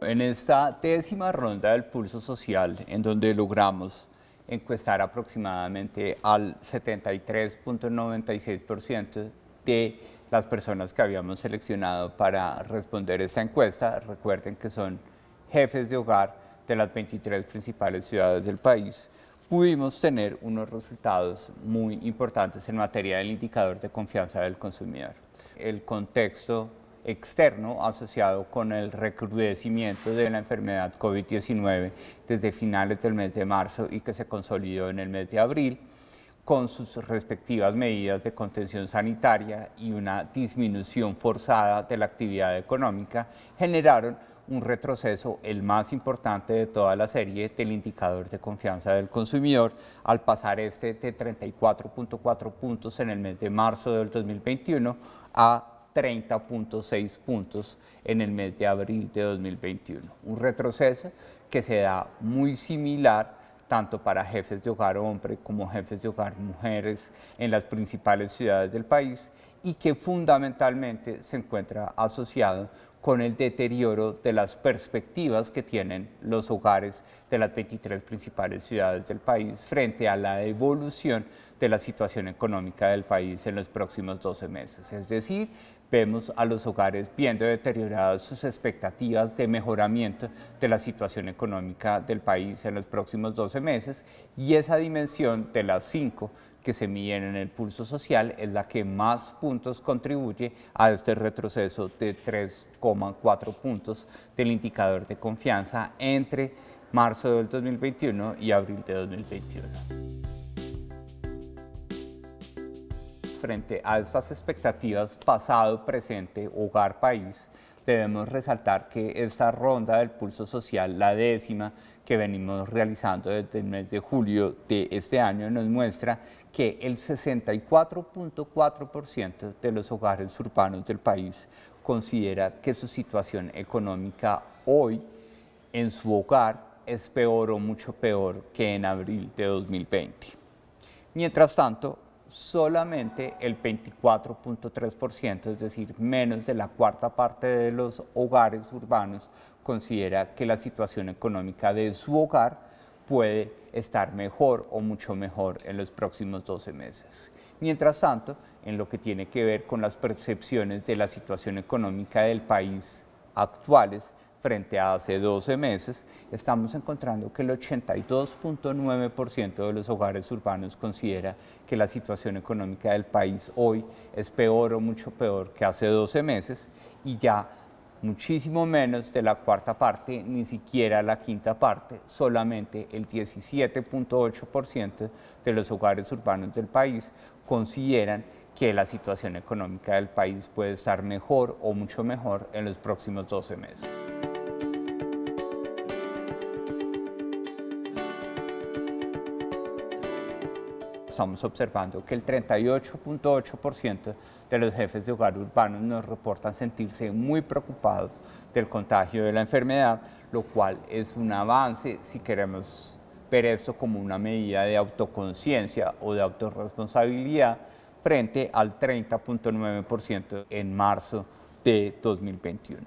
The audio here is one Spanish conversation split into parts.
en esta décima ronda del pulso social, en donde logramos encuestar aproximadamente al 73.96% de las personas que habíamos seleccionado para responder esta encuesta, recuerden que son jefes de hogar de las 23 principales ciudades del país, pudimos tener unos resultados muy importantes en materia del indicador de confianza del consumidor. El contexto externo asociado con el recrudecimiento de la enfermedad COVID-19 desde finales del mes de marzo y que se consolidó en el mes de abril, con sus respectivas medidas de contención sanitaria y una disminución forzada de la actividad económica, generaron un retroceso, el más importante de toda la serie, del indicador de confianza del consumidor, al pasar de 34.4 puntos en el mes de marzo del 2021 a 30.6 puntos en el mes de abril de 2021. Un retroceso que se da muy similar tanto para jefes de hogar hombres como jefes de hogar mujeres en las principales ciudades del país y que fundamentalmente se encuentra asociado con el deterioro de las perspectivas que tienen los hogares de las 23 principales ciudades del país frente a la evolución de la situación económica del país en los próximos 12 meses. Es decir, vemos a los hogares viendo deterioradas sus expectativas de mejoramiento de la situación económica del país en los próximos 12 meses y esa dimensión de las 5 que se miden en el pulso social es la que más puntos contribuye a este retroceso de 3,4 puntos del indicador de confianza entre marzo del 2021 y abril de 2021. Frente a estas expectativas pasado, presente, hogar, país, debemos resaltar que esta ronda del pulso social, la décima que venimos realizando desde el mes de julio de este año, nos muestra que el 64.4% de los hogares urbanos del país considera que su situación económica hoy en su hogar es peor o mucho peor que en abril de 2020. Mientras tanto, solamente el 24.3%, es decir, menos de la cuarta parte de los hogares urbanos, considera que la situación económica de su hogar puede estar mejor o mucho mejor en los próximos 12 meses. Mientras tanto, en lo que tiene que ver con las percepciones de la situación económica del país actuales, frente a hace 12 meses, estamos encontrando que el 82.9% de los hogares urbanos considera que la situación económica del país hoy es peor o mucho peor que hace 12 meses y ya muchísimo menos de la cuarta parte, ni siquiera la quinta parte, solamente el 17.8% de los hogares urbanos del país consideran que la situación económica del país puede estar mejor o mucho mejor en los próximos 12 meses. Estamos observando que el 38.8% de los jefes de hogar urbanos nos reportan sentirse muy preocupados del contagio de la enfermedad, lo cual es un avance si queremos ver esto como una medida de autoconciencia o de autorresponsabilidad frente al 30.9% en marzo de 2021.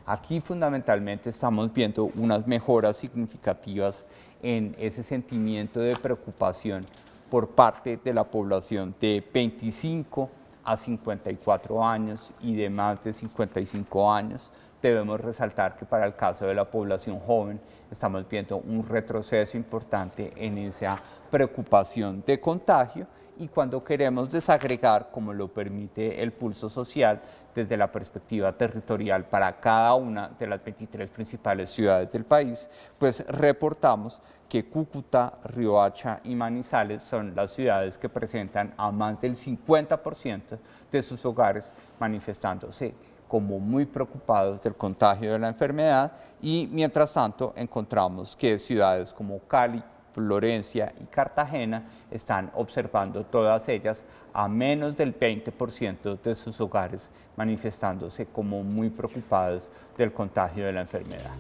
Aquí fundamentalmente estamos viendo unas mejoras significativas en ese sentimiento de preocupación por parte de la población de 25 a 54 años y de más de 55 años. Debemos resaltar que para el caso de la población joven estamos viendo un retroceso importante en esa preocupación de contagio y cuando queremos desagregar, como lo permite el pulso social, desde la perspectiva territorial para cada una de las 23 principales ciudades del país, pues reportamos que Cúcuta, Riohacha y Manizales son las ciudades que presentan a más del 50% de sus hogares manifestándose como muy preocupados del contagio de la enfermedad y mientras tanto encontramos que ciudades como Cali, Florencia y Cartagena están observando todas ellas a menos del 20% de sus hogares manifestándose como muy preocupados del contagio de la enfermedad.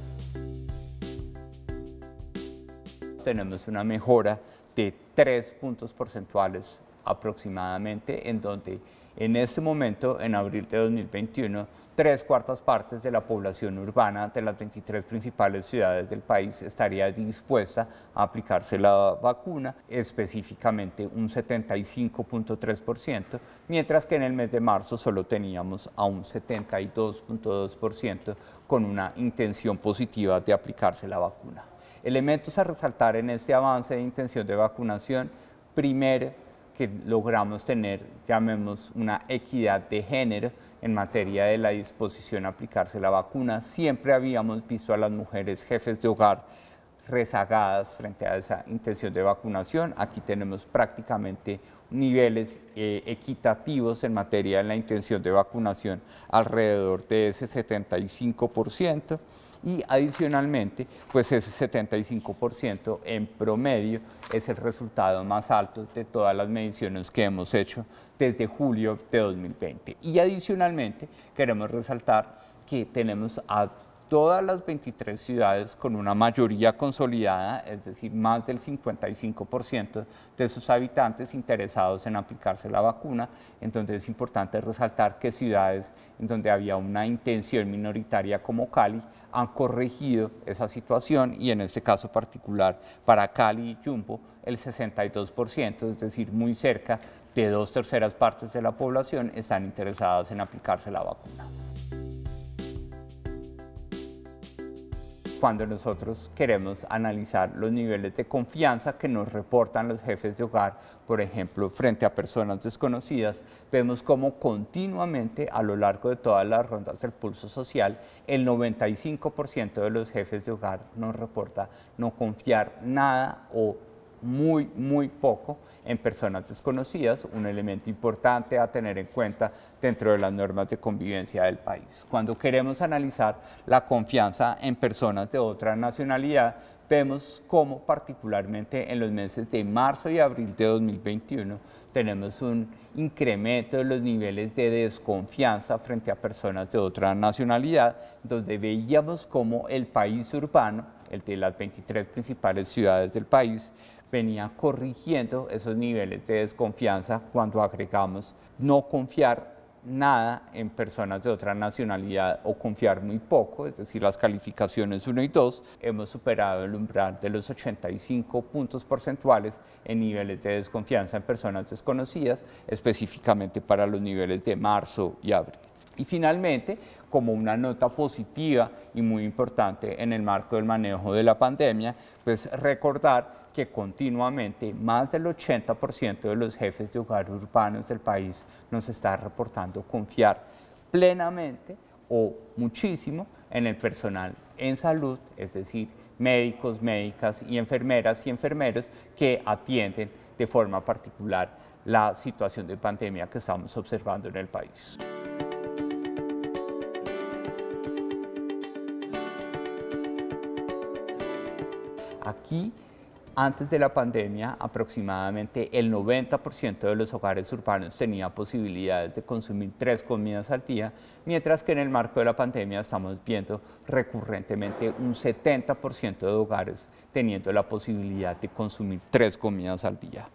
Tenemos una mejora de 3 puntos porcentuales aproximadamente, en donde En este momento, en abril de 2021, 3/4 de la población urbana de las 23 principales ciudades del país estaría dispuesta a aplicarse la vacuna, específicamente un 75.3%, mientras que en el mes de marzo solo teníamos a un 72.2% con una intención positiva de aplicarse la vacuna. Elementos a resaltar en este avance de intención de vacunación: primero, que logramos tener, llamemos, una equidad de género en materia de la disposición a aplicarse la vacuna. Siempre habíamos visto a las mujeres jefes de hogar rezagadas frente a esa intención de vacunación. Aquí tenemos prácticamente niveles equitativos en materia de la intención de vacunación, alrededor de ese 75%. Y adicionalmente, pues ese 75% en promedio es el resultado más alto de todas las mediciones que hemos hecho desde julio de 2020. Y adicionalmente, queremos resaltar que tenemos a todas las 23 ciudades con una mayoría consolidada, es decir, más del 55% de sus habitantes interesados en aplicarse la vacuna. Entonces es importante resaltar que ciudades en donde había una intención minoritaria como Cali han corregido esa situación, y en este caso particular para Cali y Yumbo el 62%, es decir, muy cerca de 2/3 partes de la población están interesadas en aplicarse la vacuna. Cuando nosotros queremos analizar los niveles de confianza que nos reportan los jefes de hogar, por ejemplo, frente a personas desconocidas, vemos cómo continuamente a lo largo de todas las rondas del pulso social, el 95% de los jefes de hogar nos reporta no confiar nada o muy poco en personas desconocidas, un elemento importante a tener en cuenta dentro de las normas de convivencia del país. Cuando queremos analizar la confianza en personas de otra nacionalidad, vemos cómo particularmente en los meses de marzo y abril de 2021 tenemos un incremento de los niveles de desconfianza frente a personas de otra nacionalidad, donde veíamos cómo el país urbano, el de las 23 principales ciudades del país, venía corrigiendo esos niveles de desconfianza cuando agregamos no confiar nada en personas de otra nacionalidad o confiar muy poco, es decir, las calificaciones 1 y 2, hemos superado el umbral de los 85 puntos porcentuales en niveles de desconfianza en personas desconocidas, específicamente para los niveles de marzo y abril. Y finalmente, como una nota positiva y muy importante en el marco del manejo de la pandemia, pues recordar que continuamente más del 80% de los jefes de hogar urbanos del país nos está reportando confiar plenamente o muchísimo en el personal en salud, es decir, médicos, médicas y enfermeros que atienden de forma particular la situación de pandemia que estamos observando en el país. Aquí, antes de la pandemia, aproximadamente el 90% de los hogares urbanos tenía posibilidades de consumir 3 comidas al día, mientras que en el marco de la pandemia estamos viendo recurrentemente un 70% de hogares teniendo la posibilidad de consumir 3 comidas al día.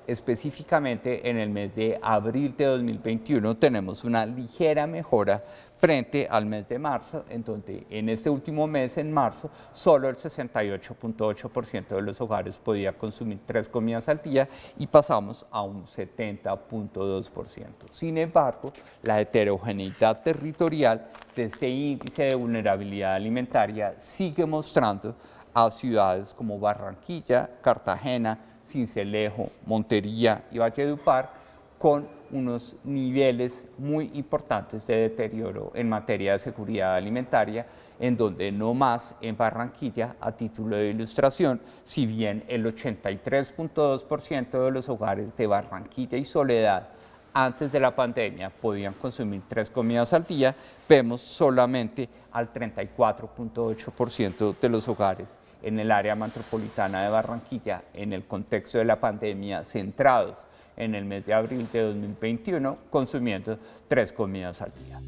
Específicamente en el mes de abril de 2021 tenemos una ligera mejora frente al mes de marzo, en donde en este último mes, en marzo, solo el 68.8% de los hogares podía consumir 3 comidas al día y pasamos a un 70.2%. Sin embargo, la heterogeneidad territorial de este índice de vulnerabilidad alimentaria sigue mostrando a ciudades como Barranquilla, Cartagena, Sincelejo, Montería y Valledupar con unos niveles muy importantes de deterioro en materia de seguridad alimentaria, en donde no más en Barranquilla, a título de ilustración, si bien el 83.2% de los hogares de Barranquilla y Soledad antes de la pandemia podían consumir 3 comidas al día, vemos solamente al 34.8% de los hogares en el área metropolitana de Barranquilla, en el contexto de la pandemia, centrados en el mes de abril de 2021, consumiendo 3 comidas al día.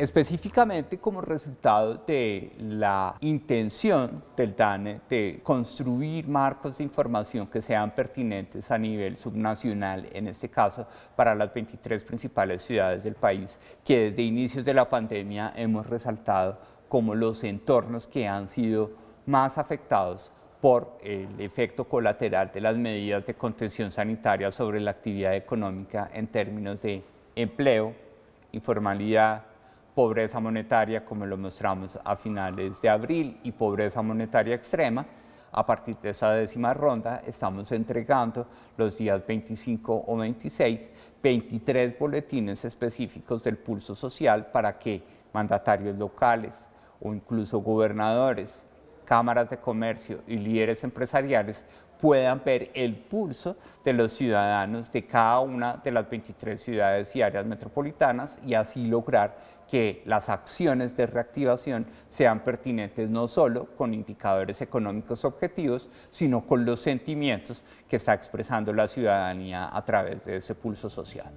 Específicamente como resultado de la intención del DANE de construir marcos de información que sean pertinentes a nivel subnacional, en este caso para las 23 principales ciudades del país, que desde inicios de la pandemia hemos resaltado como los entornos que han sido más afectados por el efecto colateral de las medidas de contención sanitaria sobre la actividad económica en términos de empleo, informalidad, pobreza monetaria, como lo mostramos a finales de abril, y pobreza monetaria extrema. A partir de esa 10ª ronda estamos entregando los días 25 o 26, 23 boletines específicos del pulso social para que mandatarios locales o incluso gobernadores, cámaras de comercio y líderes empresariales puedan ver el pulso de los ciudadanos de cada una de las 23 ciudades y áreas metropolitanas y así lograr que las acciones de reactivación sean pertinentes no solo con indicadores económicos objetivos, sino con los sentimientos que está expresando la ciudadanía a través de ese pulso social.